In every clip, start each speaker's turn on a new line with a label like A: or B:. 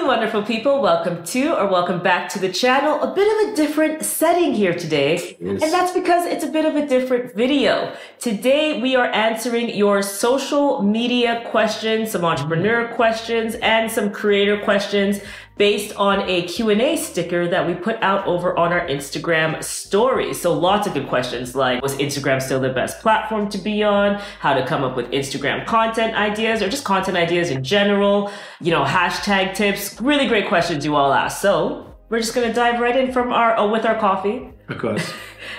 A: you wonderful people, welcome back to the channel. A bit of a different setting here today, and that's because it's a bit of a different video. Today we are answering your social media questions, some entrepreneur questions, and some creator questions based on a Q&A sticker that we put out over on our Instagram stories. So lots of good questions like, was Instagram still the best platform to be on? How to come up with Instagram content ideas or just content ideas in general, hashtag tips, really great questions you all asked. So we're just gonna dive right in from with our coffee.
B: Of course.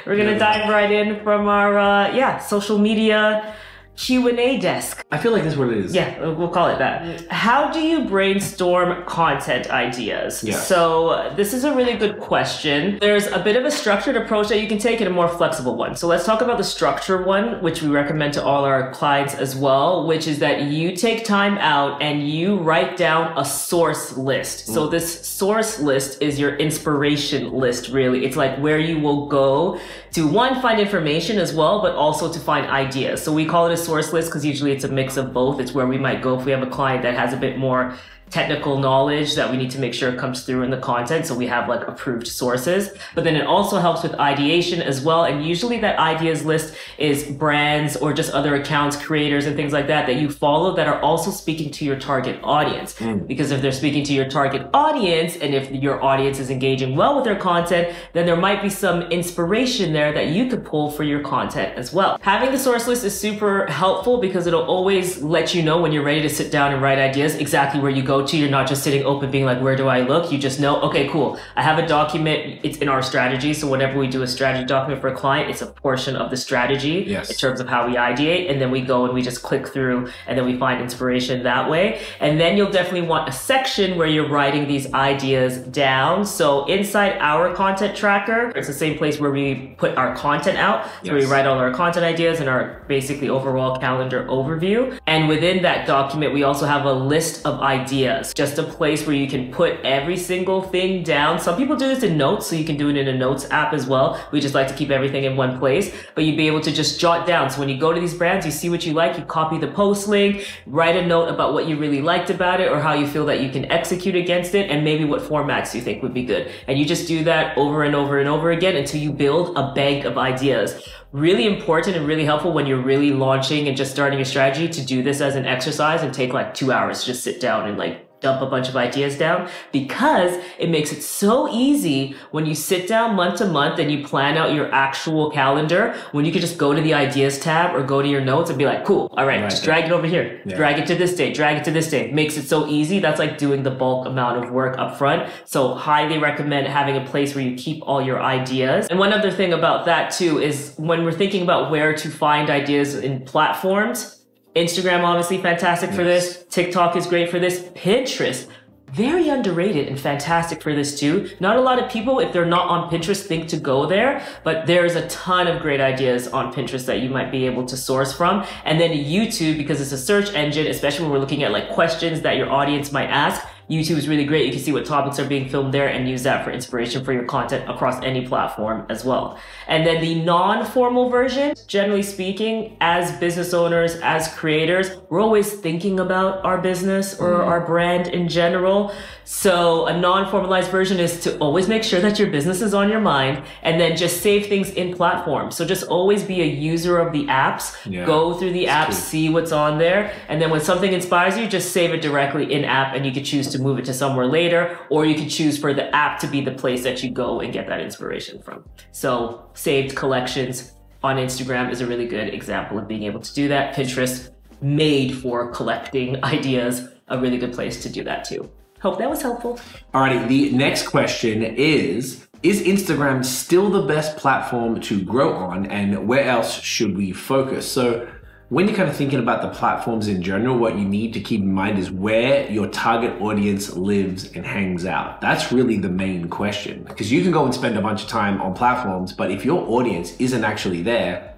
A: We're gonna dive right in from our, social media Q&A desk.
B: I feel like that's what it is.
A: Yeah, we'll call it that. How do you brainstorm content ideas?
B: Yeah.
A: So this is a really good question. There's a bit of a structured approach that you can take and a more flexible one. So let's talk about the structure one, which we recommend to all our clients as well, which is that you take time out and you write down a source list. So this source list is your inspiration list, really. It's like where you will go to, one, find information as well, but also to find ideas. So we call it a source list because usually it's a mix of both. It's where we might go if we have a client that has a bit more technical knowledge that we need to make sure comes through in the content. So we have like approved sources, but then it also helps with ideation as well. And usually that ideas list is brands or just other accounts, creators and things like that you follow that are also speaking to your target audience. Because if they're speaking to your target audience and if your audience is engaging well with their content, then there might be some inspiration there that you could pull for your content as well. Having the source list is super helpful because it'll always let you know when you're ready to sit down and write ideas exactly where you go to. You're not just sitting open being like, where do I look? You just know, okay, cool. I have a document. It's in our strategy. So whenever we do a strategy document for a client, it's a portion of the strategy in terms of how we ideate. And then we go and we just click through and then we find inspiration that way. And then you'll definitely want a section where you're writing these ideas down. So inside our content tracker, it's the same place where we put our content out. So we write all our content ideas and our basically overall calendar overview. And within that document, we also have a list of ideas. Just a place where you can put every single thing down. Some people do this in notes, so you can do it in a notes app as well. We just like to keep everything in one place, but you'd be able to just jot down. So when you go to these brands, you see what you like, you copy the post link, write a note about what you really liked about it or how you feel that you can execute against it and maybe what formats you think would be good. And you just do that over and over and over again until you build a bank of ideas. Really important and really helpful when you're really launching and just starting a strategy to do this as an exercise and take like 2 hours to just sit down and like dump a bunch of ideas down, because it makes it so easy when you sit down month to month and you plan out your actual calendar, when you can just go to the ideas tab or go to your notes and be like, cool, all right, just drag it over here, drag it to this day, drag it to this day. It makes it so easy. That's like doing the bulk amount of work up front. So highly recommend having a place where you keep all your ideas. And one other thing about that too is when we're thinking about where to find ideas in platforms, Instagram, obviously fantastic for this. TikTok is great for this. Pinterest, very underrated and fantastic for this too. Not a lot of people, if they're not on Pinterest, think to go there, but there's a ton of great ideas on Pinterest that you might be able to source from. And then YouTube, because it's a search engine, especially when we're looking at like questions that your audience might ask, YouTube is really great. You can see what topics are being filmed there and use that for inspiration for your content across any platform as well. And then the non-formal version, generally speaking, as business owners, as creators, we're always thinking about our business or our brand in general. So a non-formalized version is to always make sure that your business is on your mind and then just save things in platform. So just always be a user of the apps, go through the apps, see what's on there. And then when something inspires you, just save it directly in app and you can choose to move it to somewhere later, or you can choose for the app to be the place that you go and get that inspiration from. So saved collections on Instagram is a really good example of being able to do that. Pinterest, made for collecting ideas, a really good place to do that too. Hope that was helpful.
B: Alrighty, the next question is Instagram still the best platform to grow on, and where else should we focus? So when you're kind of thinking about the platforms in general, what you need to keep in mind is where your target audience lives and hangs out. That's really the main question, because you can go and spend a bunch of time on platforms, but if your audience isn't actually there,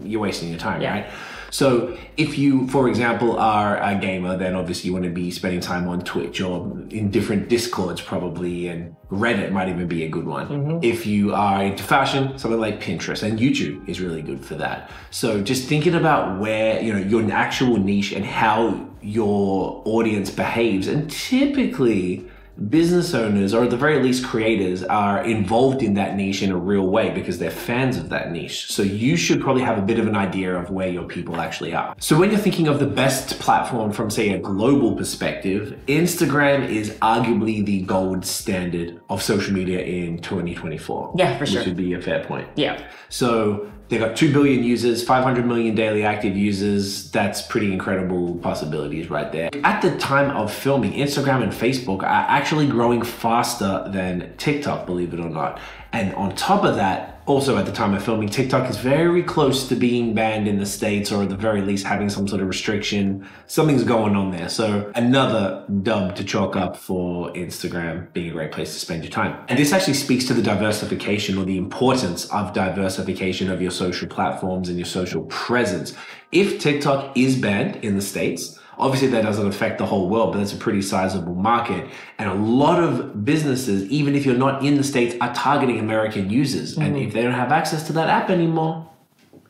B: you're wasting your time, right? So if you, for example, are a gamer, then obviously you want to be spending time on Twitch or in different Discords probably, and Reddit might even be a good one. If you are into fashion, something like Pinterest, and YouTube is really good for that. So just thinking about where, your actual niche and how your audience behaves. And typically business owners, or at the very least creators, are involved in that niche in a real way because they're fans of that niche. So you should probably have a bit of an idea of where your people actually are. So when you're thinking of the best platform from, say, a global perspective, Instagram is arguably the gold standard of social media in 2024.
A: Yeah, for sure.
B: Which would be a fair point.
A: Yeah.
B: So they got 2 billion users, 500 million daily active users. That's pretty incredible possibilities right there. At the time of filming, Instagram and Facebook are actually growing faster than TikTok, believe it or not. And on top of that, also at the time of filming, TikTok is very close to being banned in the States, or at the very least having some sort of restriction. Something's going on there. So another dub to chalk up for Instagram being a great place to spend your time. And this actually speaks to the diversification, or the importance of diversification of your social platforms and your social presence. If TikTok is banned in the States, obviously that doesn't affect the whole world, but that's a pretty sizable market. And a lot of businesses, even if you're not in the States, are targeting American users. And if they don't have access to that app anymore,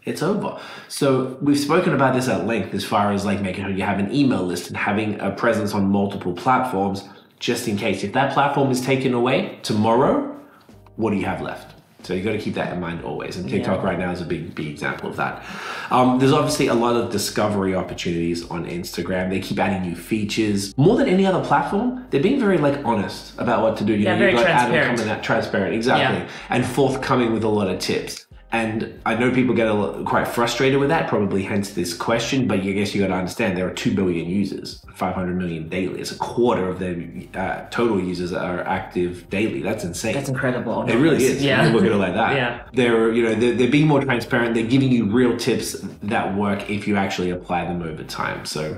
B: it's over. So we've spoken about this at length as far as like making sure you have an email list and having a presence on multiple platforms, just in case. If that platform is taken away tomorrow, what do you have left? So you got to keep that in mind always. And TikTok right now is a big example of that. There's obviously a lot of discovery opportunities on Instagram. They keep adding new features. More than any other platform, they're being very like honest about what to do. You know,
A: very
B: you've got Adam
A: transparent.
B: coming out transparent, exactly, and forthcoming with a lot of tips. And I know people get quite frustrated with that, probably hence this question, but I guess you got to understand there are 2 billion users, 500 million daily. It's a quarter of their total users that are active daily. That's insane.
A: That's incredible.
B: It really is.
A: Yeah.
B: When you look at it like that.
A: Yeah.
B: They're being more transparent. They're giving you real tips that work if you actually apply them over time. So,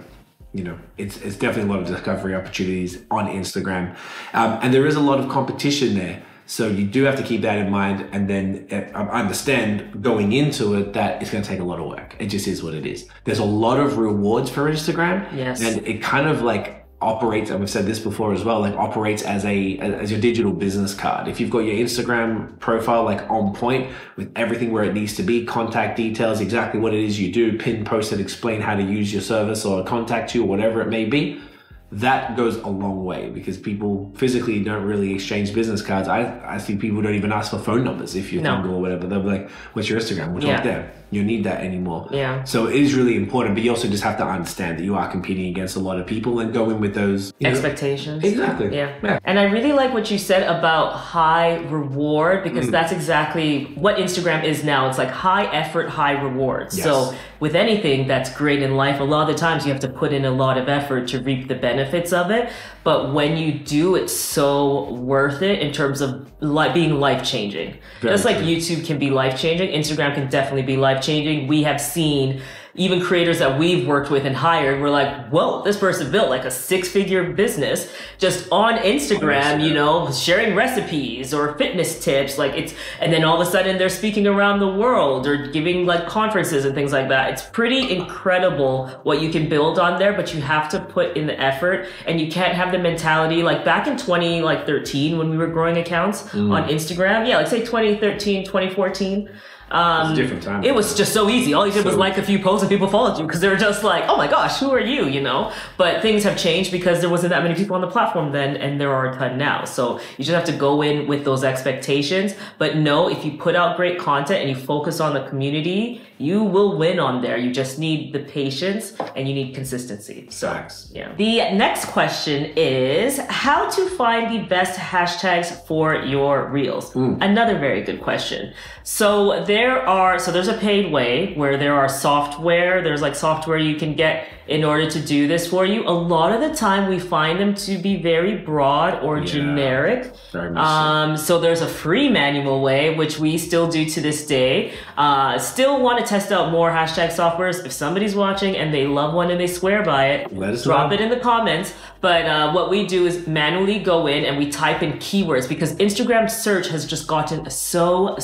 B: you know, it's definitely a lot of discovery opportunities on Instagram. And there is a lot of competition there. So you do have to keep that in mind, and then understand going into it that it's going to take a lot of work. It just is what it is. There's a lot of rewards for Instagram, and it kind of like operates, and we've said this before as well, like operates as your digital business card. If you've got your Instagram profile like on point with everything where it needs to be, contact details, exactly what it is you do, pin, post it, explain how to use your service or contact you or whatever it may be, that goes a long way, because people physically don't really exchange business cards. I see people don't even ask for phone numbers if you're single or whatever. They'll be like, what's your Instagram? We'll talk there. You don't need that anymore.
A: Yeah.
B: So it is really important, but you also just have to understand that you are competing against a lot of people and go in with those
A: expectations.
B: Exactly.
A: Yeah. And I really like what you said about high reward, because that's exactly what Instagram is now. It's like high effort, high reward.
B: Yes.
A: So with anything that's great in life, a lot of the times you have to put in a lot of effort to reap the benefits of it. But when you do, it's so worth it in terms of being life-changing. Just like YouTube can be life-changing, Instagram can definitely be life-changing. We have seen even creators that we've worked with and hired, we're like, whoa, this person built like a 6-figure business just on Instagram, you know, sharing recipes or fitness tips. And then all of a sudden they're speaking around the world or giving like conferences and things like that. It's pretty incredible what you can build on there, but you have to put in the effort, and you can't have the mentality like back in 2013 when we were growing accounts on Instagram. Yeah, like say 2013, 2014.
B: It's a different time.
A: It was just so easy. All you did was like a few posts and people followed you because they were just like, oh my gosh, who are you, you know? But things have changed because there wasn't that many people on the platform then, and there are a ton now. So you just have to go in with those expectations. But no, if you put out great content and you focus on the community, you will win on there. You just need the patience and you need consistency. So, yeah. The next question is how to find the best hashtags for your reels. Another very good question. So there's a paid way where there are software. There's like software you can get in order to do this for you. A lot of the time we find them to be very broad or generic. So there's a free manual way, which we still do to this day. Still want to test out more hashtag softwares. If somebody's watching and they love one and they swear by it, drop it in the comments. But what we do is manually go in and we type in keywords, because Instagram search has just gotten so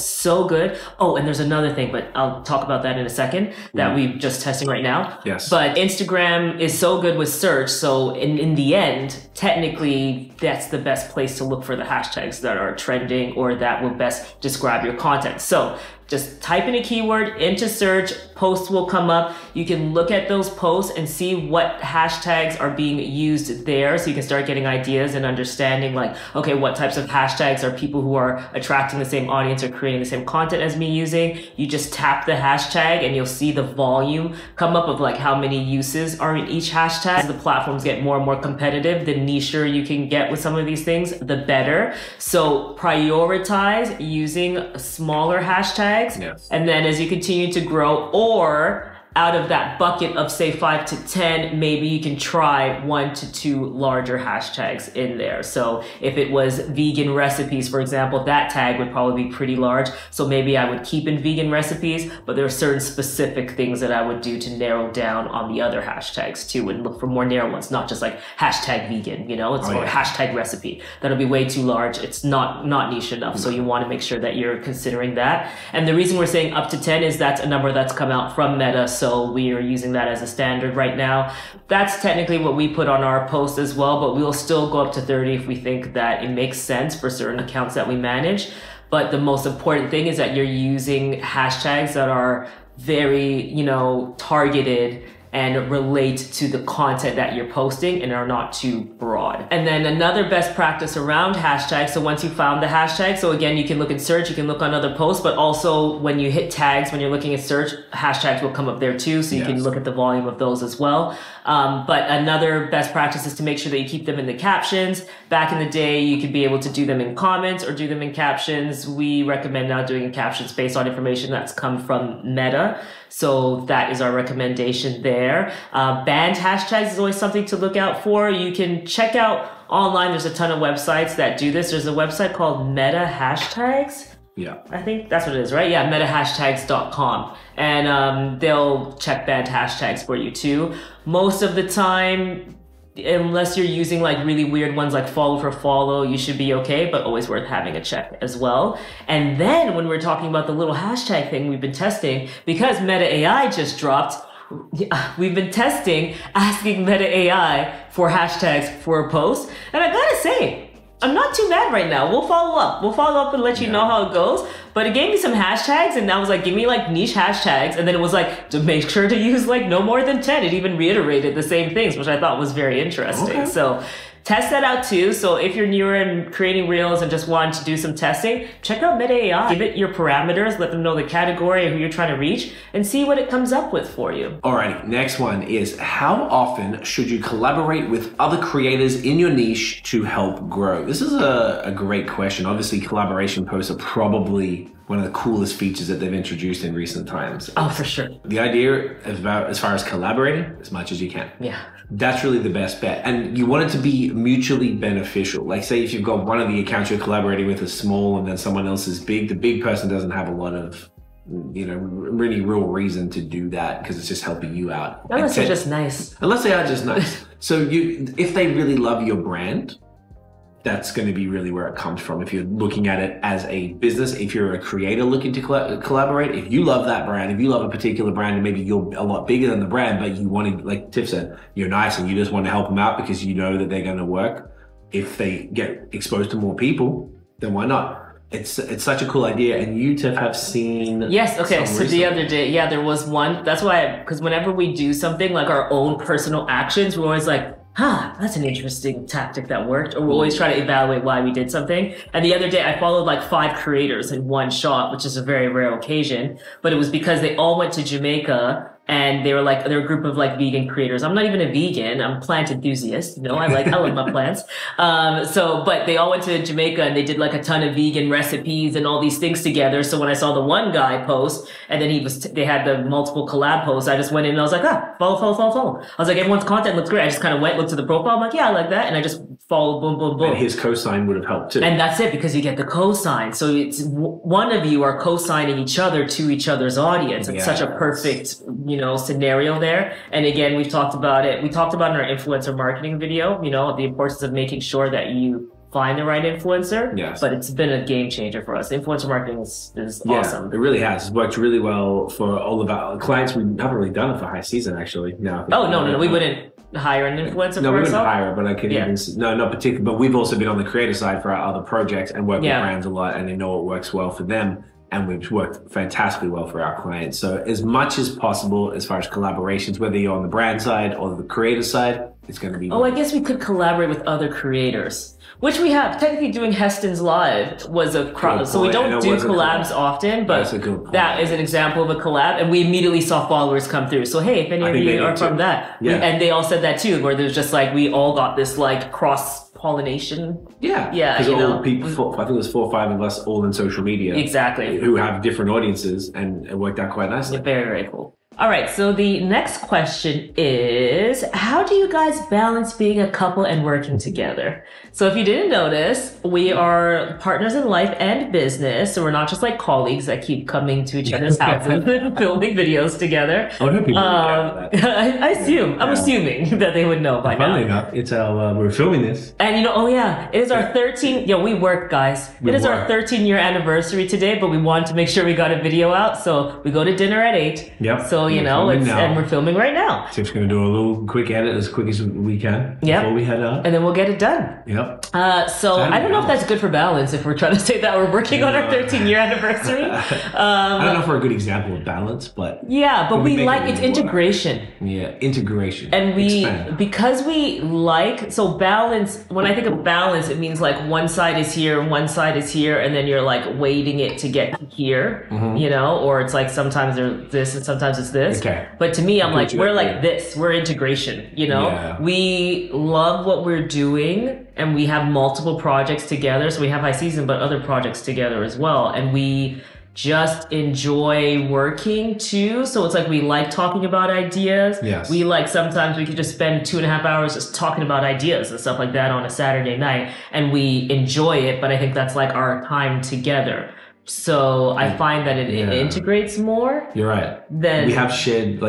A: good. Oh, and there's another thing, but I'll talk about that in a second, that we're just testing right now.
B: Yes.
A: But Instagram is so good with search. So in the end, technically, that's the best place to look for the hashtags that are trending or that will best describe your content. So Just type in a keyword into search, posts will come up. You can look at those posts and see what hashtags are being used there. So you can start getting ideas and understanding like, okay, what types of hashtags are people who are attracting the same audience or creating the same content as me using. You just tap the hashtag and you'll see the volume come up of like how many uses are in each hashtag. As the platforms get more and more competitive, the nicher you can get with some of these things, the better. So prioritize using smaller hashtags.
B: Yes.
A: And then as you continue to grow, or out of that bucket of say 5 to 10, maybe you can try 1 to 2 larger hashtags in there. So if it was vegan recipes, for example, that tag would probably be pretty large. So maybe I would keep in vegan recipes, but there are certain specific things that I would do to narrow down on the other hashtags too, and look for more narrow ones, not just like hashtag vegan, you know, it's or hashtag recipe. That'll be way too large. It's not niche enough. So you want to make sure that you're considering that. And the reason we're saying up to 10 is that's a number that's come out from Meta. So we are using that as a standard right now. That's technically what we put on our post as well, but we'll still go up to 30 if we think that it makes sense for certain accounts that we manage. But the most important thing is that you're using hashtags that are very, you know, targeted and relate to the content that you're posting and are not too broad. And then another best practice around hashtags, so once you found the hashtag, so again, you can look in search, you can look on other posts, but also when you hit tags, when you're looking at search, hashtags will come up there too, so you can look at the volume of those as well. But another best practice is to make sure that you keep them in the captions. Back in the day, you could be able to do them in comments or do them in captions. We recommend now doing in captions based on information that's come from Meta. So that is our recommendation there. Banned hashtags is always something to look out for. You can check out online. There's a ton of websites that do this. There's a website called Meta Hashtags.
B: Yeah.
A: I think that's what it is, right? Yeah, metahashtags.com. And they'll check banned hashtags for you too. Most of the time, unless you're using like really weird ones like follow for follow, you should be okay, but always worth having a check as well. And then when we're talking about the little hashtag thing we've been testing, because Meta AI just dropped, we've been testing asking Meta AI for hashtags for a post. And I gotta say, I'm not too mad right now. We'll follow up. We'll follow up and let you know how it goes. But it gave me some hashtags and I was like, give me like niche hashtags. And then it was like, to make sure to use like no more than 10. It even reiterated the same things, which I thought was very interesting. Okay. So test that out too. So if you're newer and creating reels and just want to do some testing, check out Meta AI. Give it your parameters, let them know the category and who you're trying to reach, and see what it comes up with for you.
B: Alrighty, next one is how often should you collaborate with other creators in your niche to help grow? This is a great question. Obviously, collaboration posts are probably one of the coolest features that they've introduced in recent times.
A: Oh, for sure.
B: The idea is about as far as collaborating as much as you can.
A: Yeah.
B: That's really the best bet. And you want it to be mutually beneficial. Like say if you've got one of the accounts you're collaborating with is small and then someone else is big, the big person doesn't have a lot of, you know, really real reason to do that because it's just helping you out.
A: Unless they're just nice.
B: Unless they are just nice. So if they really love your brand, that's going to be really where it comes from. If you're looking at it as a business, if you're a creator looking to collaborate, if you love that brand, if you love a particular brand and maybe you're a lot bigger than the brand, but you want to, like Tiff said, you're nice and you just want to help them out because you know that they're going to work. If they get exposed to more people, then why not? It's such a cool idea. And you, Tiff, have seen...
A: Yes, okay. So the other day, yeah, there was one. That's why, because whenever we do something like our own personal actions, we're always like, that's an interesting tactic that worked. Or we'll always try to evaluate why we did something. And the other day I followed like 5 creators in one shot, which is a very rare occasion. But it was because they all went to Jamaica and they're a group of like vegan creators. I'm not even a vegan. I'm a plant enthusiast. You know, I love my plants. But they all went to Jamaica and they did like a ton of vegan recipes and all these things together. So when I saw the one guy post and then they had the multiple collab posts, I just went in and I was like, follow. I was like, everyone's content looks great. I just kind of went, looked at the profile. I'm like, yeah, I like that. And I just followed, boom.
B: And his cosign would have helped too.
A: And that's it, because you get the cosign. So it's one of you are cosigning each other to each other's audience. It's such a perfect, scenario there. And again, we've talked about it. We talked about in our influencer marketing video, the importance of making sure that you find the right influencer. Yes. But it's been a game changer for us. Influencer marketing is awesome.
B: It really has. It's worked really well for all of our clients. We haven't really done it for high season, actually. No.
A: We wouldn't hire an influencer.
B: No, we wouldn't hire, but I could even not particularly. But we've also been on the creator side for our other projects and work with brands a lot, and they know what works well for them. and we've worked fantastically well for our clients. So as much as possible, as far as collaborations, whether you're on the brand side or the creator side, it's going to be.
A: Oh, I guess we could collaborate with other creators, which we have. Technically, doing Heston's Live was a so we don't do collabs often, but that is an example of a collab, and we immediately saw followers come through. So hey, if any of you are from that, and they all said that too, where there's just like we all got this like cross-pollination.
B: Yeah,
A: because
B: all people, I think it was 4 or 5 of us all in social media,
A: exactly,
B: who have different audiences, and it worked out quite nicely.
A: Very, very cool. All right, so the next question is, how do you guys balance being a couple and working together? So if you didn't notice, we are partners in life and business. So we're not just like colleagues that keep coming to each other's houses and filming videos together.
B: I would hope people would get that.
A: I'm assuming that they would know by now.
B: Funnily enough, it's our, we're filming this.
A: And it is our 13, we work, guys. It is our 13-year anniversary today, but we wanted to make sure we got a video out. So we go to dinner at 8.
B: Yep.
A: So, and we're filming right now.
B: Tiff's going to do a little quick edit as quick as we can before we head out.
A: And then we'll get it done.
B: Yep.
A: So I don't know if that's good for balance if we're trying to say that we're working on our 13-year anniversary.
B: I don't know if we're a good example of balance, but...
A: Yeah, but we like, it's integration.
B: Yeah, integration.
A: And because we like, so balance, when I think of balance, it means like one side is here and one side is here, and then you're like waiting it to get here, or it's like sometimes there's this and sometimes it's this.
B: Okay.
A: But to me, I'm like, we're like this. We're integration, We love what we're doing, and we have multiple projects together. So we have High Season, but other projects together as well. And we just enjoy working too. So it's like we like talking about ideas.
B: Yes.
A: We like, sometimes we could just spend 2.5 hours just talking about ideas and stuff like that on a Saturday night. And we enjoy it, but I think that's like our time together. So I find that it integrates more.
B: You're right.
A: Then
B: we have shared,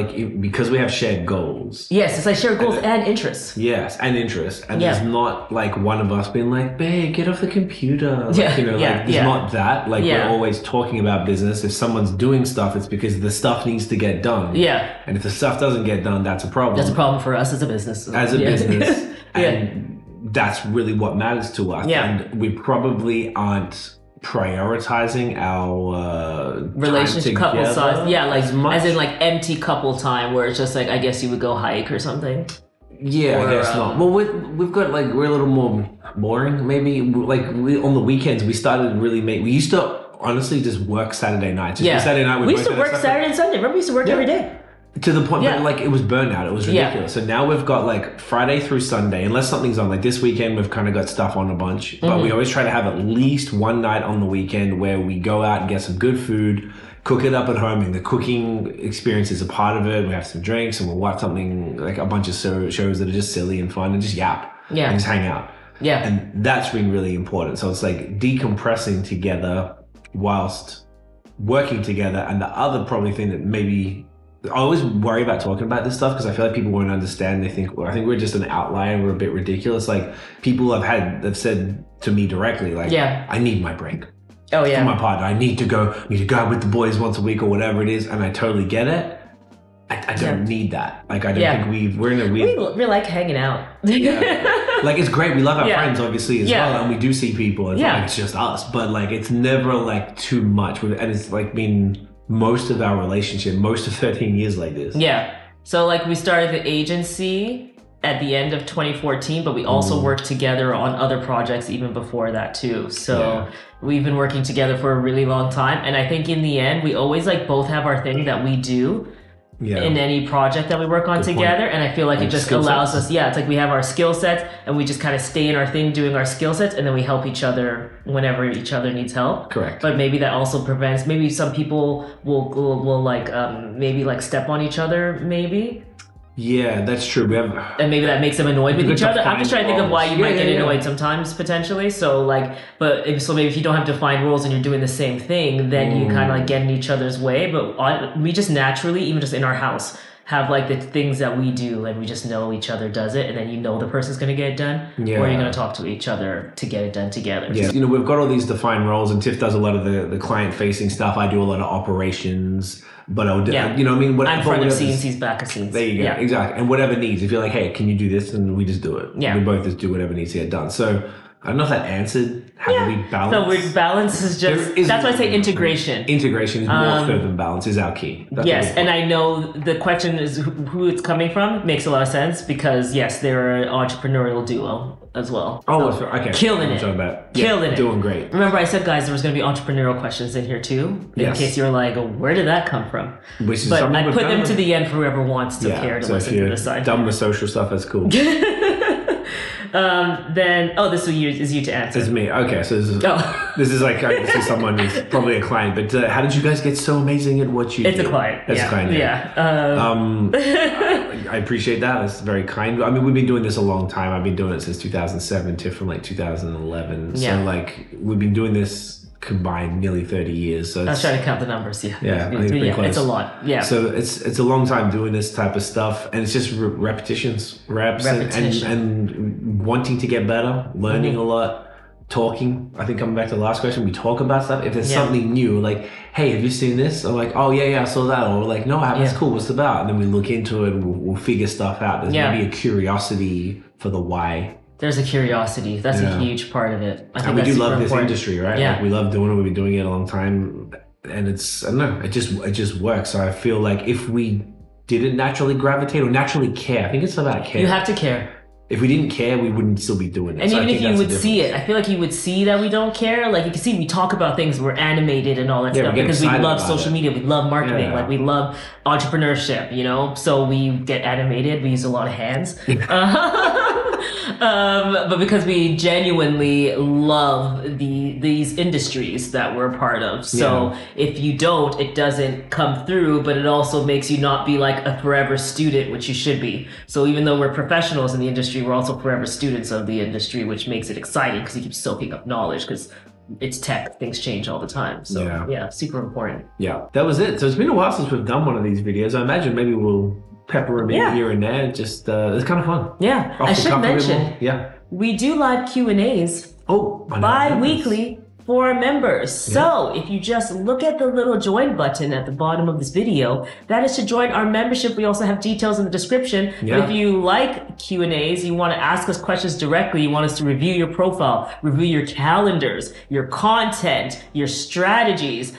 B: because we have shared goals.
A: Yes, it's like shared goals and interests.
B: Yes, and interests. And there's not like one of us being like, babe, get off the computer. There's not that. We're always talking about business. If someone's doing stuff, it's because the stuff needs to get done. Yeah. And if the stuff doesn't get done, that's a problem.
A: That's a problem for us as a business.
B: Business. And that's really what matters to us. Yeah. And we probably aren't prioritizing our
A: relationship couple size, as in like empty couple time where it's just like, I guess you would go hike or something.
B: I guess not. Well, we've got we're a little more boring maybe. On the weekends we started really we used to honestly just work Saturday nights. Saturday night
A: we used to work Saturday and Sunday. Remember, we used to work every day.
B: To the point that it was burnout. It was ridiculous. So now we've got Friday through Sunday, unless something's on. This weekend we've kind of got stuff on a bunch, but we always try to have at least one night on the weekend where we go out and get some good food, cook it up at home, and the cooking experience is a part of it. We have some drinks and we'll watch something a bunch of shows that are just silly and fun and just yap and just hang out. Yeah, and that's been really important. So it's decompressing together whilst working together. And the other probably thing that maybe I always worry about talking about this stuff because I feel like people won't understand. They think, I think we're just an outlier. We're a bit ridiculous. People have said to me directly, I need my break. Oh yeah. From my partner, I need to go out with the boys once a week or whatever it is, and I totally get it. I don't need that. I don't think we're in a weird.
A: We like hanging out.
B: It's great. We love our friends obviously as well, and we do see people. It's it's just us, but it's never too much. And it's been most of our relationship, most of 13 years like this. Yeah. So we started the agency at the end of 2014, but we also worked together on other projects even before that too. So we've been working together for a really long time. And I think in the end, we always both have our thing that we do in any project that we work on together. And I feel it just allows us, it's we have our skill sets and we just kind of stay in our thing doing our skill sets, and then we help each other whenever each other needs help. Correct. But maybe that also prevents, maybe some people will maybe step on each other maybe. Yeah, that's true. And maybe that makes them annoyed with each other. I'm just trying to think of why you might get annoyed sometimes, potentially. So, maybe if you don't have defined rules and you're doing the same thing, then you kind of get in each other's way. But we just naturally, even just in our house, have the things that we do, and we just know each other does it, and then the person's going to get it done, or you're going to talk to each other to get it done together. Yeah, we've got all these defined roles, and Tiff does a lot of the client-facing stuff. I do a lot of operations. But I'll do, I'm front of scenes, he's back of scenes. There you go, exactly. And whatever needs, if you're hey, can you do this? And we just do it. Yeah. We both just do whatever needs to get done. So I don't know if that answered how do we balance.
A: So balance is just, that's why I say integration.
B: Integration is more further than balance is our key. That's
A: yes, and I know the question is who it's coming from. Makes a lot of sense because yes, they're an entrepreneurial duo as well.
B: Oh,
A: so,
B: okay.
A: Killing it. Killing it.
B: Doing great.
A: Remember I said, guys, there was going to be entrepreneurial questions in here too. In case you were like, where did that come from?
B: Which is
A: but I put them to the end for whoever wants to care to listen to this side.
B: Done with social stuff, that's cool.
A: Then this is you to answer.
B: It's me. Okay, so this is like obviously someone who's probably a client. But how did you guys get so amazing at what you do?
A: It's a client.
B: It's a client.
A: Yeah.
B: I appreciate that. It's very kind. I mean, we've been doing this a long time. I've been doing it since 2007 to from like 2011. So like we've been doing this combined nearly 30 years. So
A: I was trying to count the numbers.
B: Yeah, I think it's pretty close.
A: It's a lot. Yeah.
B: So it's a long time doing this type of stuff, and it's just repetitions, reps, and wanting to get better, learning a lot, talking. I think coming back to the last question, we talk about stuff. If there's something new, like, hey, have you seen this? I'm like, oh yeah, I saw that. Or like, no, I haven't. It's cool. What's it about? And then we look into it and we'll figure stuff out. There's maybe a curiosity for the why. There's
A: a curiosity. That's a huge part of it. I think
B: we do love this industry, right?
A: Yeah.
B: Like we love doing it. We've been doing it a long time, and it's, I don't know, it just works. So I feel like if we didn't naturally gravitate or naturally care, I think it's about care.
A: You have to care.
B: If we didn't care, we wouldn't still be doing it.
A: And even if you would see it, I feel like you would see that we don't care. Like you can see we talk about things, we're animated and all that stuff because we love social media, we love marketing, like we love entrepreneurship, you know? So we get animated, we use a lot of hands. But because we genuinely love these industries that we're a part of. So if you don't, it doesn't come through, but it also makes you not be like a forever student, which you should be. So even though we're professionals in the industry, we're also forever students of the industry, which makes it exciting because you keep soaking up knowledge because it's tech, things change all the time. So yeah, super important.
B: Yeah, that was it. So it's been a while since we've done one of these videos. I imagine maybe we'll pepper them in here and there. Just it's kind of fun.
A: Yeah, I should mention. We do live Q&As. Bi-weekly for our members. So if you just look at the little join button at the bottom of this video, that is to join our membership. We also have details in the description. But if you like Q&As, you want to ask us questions directly, you want us to review your profile, review your calendars, your content, your strategies,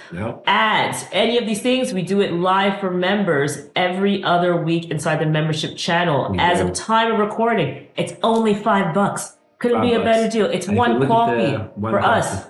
A: ads, any of these things, we do it live for members every other week inside the membership channel. As of time of recording, it's only $5. Couldn't be a better deal. It's one coffee for us.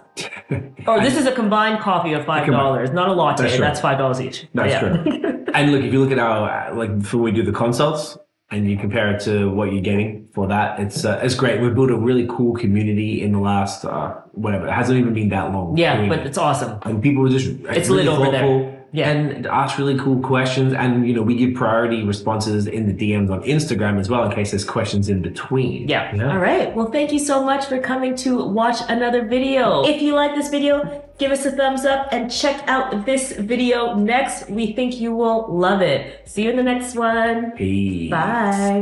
A: This is a combined coffee of $5, not a latte. That's $5 each.
B: That's true. And look, if you look at our before we do the consults and you compare it to what you're getting for that, it's great. We've built a really cool community in the last whatever. It hasn't even been that long.
A: Yeah, but it's awesome.
B: And people are just
A: it's really lit over there.
B: And ask really cool questions, and we give priority responses in the DMs on Instagram as well in case there's questions in between.
A: All right, well, thank you so much for coming to watch another video. If you like this video, give us a thumbs up and check out this video next. We think you will love it. See you in the next one.
B: Peace.
A: Bye.